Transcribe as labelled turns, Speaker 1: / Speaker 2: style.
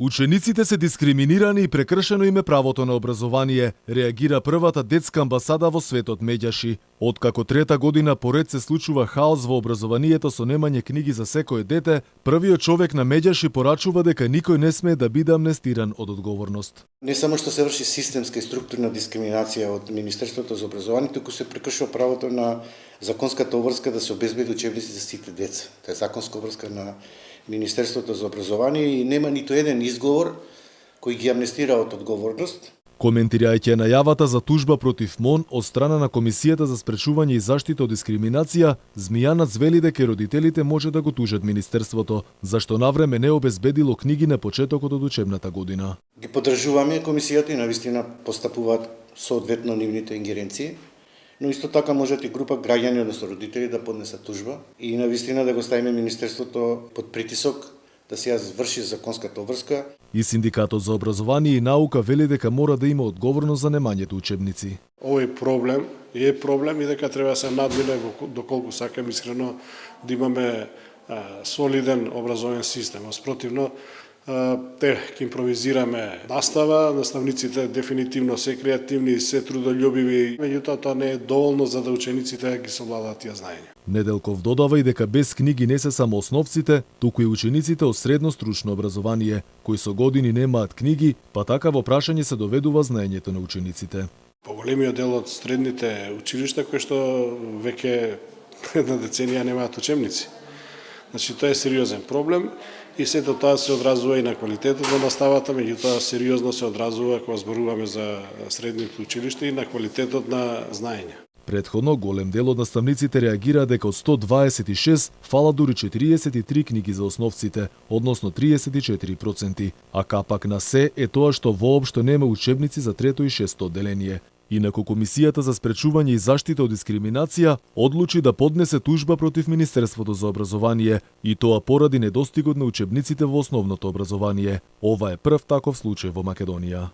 Speaker 1: Учениците се дискриминирани и прекршено им е правото на образование, реагира првата детска амбасада во светот Медјаши. Откако трета година поред се случува хаос во образованието со немање книги за секое дете, првиот човек на Медјаши порачува дека никој не смее да биде амнестиран од одговорност.
Speaker 2: Не само што се врши системска и структурна дискриминација од Министерството за образование, туку се прекршува правото на законската обврска да се обезбеди учебници за сите деца. Тоа е законска обврска на Министерството за образование и нема ниту еден изговор кој ги амнестира од одговорност.
Speaker 1: Коментирајќи најавата за тужба против МОН од страна на Комисијата за спречување и заштита од дискриминација, Змијанац вели дека родителите може да го тужат Министерството, зашто навреме не обезбедило книги на почетокот од учебната година.
Speaker 2: Ги поддржуваме Комисијата и навистина постапуваат соодветно нивните ингеренции, но исто така можат и група граѓани, односно родители, да поднесат тужба и навистина да го ставиме Министерството под притисок да се врши законската обврска.
Speaker 1: И Синдикатот за образование и наука вели дека мора да има одговорност за немањето учебници.
Speaker 3: Овој проблем е проблем и дека треба да се надмине доколку сакам искрено да имаме солиден образовен систем. Спротивно, те ќе импровизираме настава, наставниците дефинитивно се креативни, се трудолюбиви, меѓутоа тоа не е доволно за да учениците ги совладаат тие знаења.
Speaker 1: Неделков додава и дека без книги не се само основците, туку и учениците од средно стручно образование, кои со години немаат книги, па така во прашање се доведува знаењето на учениците.
Speaker 3: Поголемиот дел од средните училишта кои што веќе една деценија немаат учебници. Значи тоа е сериозен проблем и сето тоа се одразува и на квалитетот на наставата, меѓутоа сериозно се одразува кога зборуваме за средните училишта и на квалитетот на знаење.
Speaker 1: Претходно, голем дел од наставниците реагира дека од 126 фала дури 43 книги за основците, односно 34%, а капак на се е тоа што воопшто нема учебници за трето и шесто одделение. Инаку Комисијата за спречување и заштита од дискриминација одлучи да поднесе тужба против Министерството за образование, и тоа поради недостигот на учебниците во основното образование. Ова е прв таков случај во Македонија.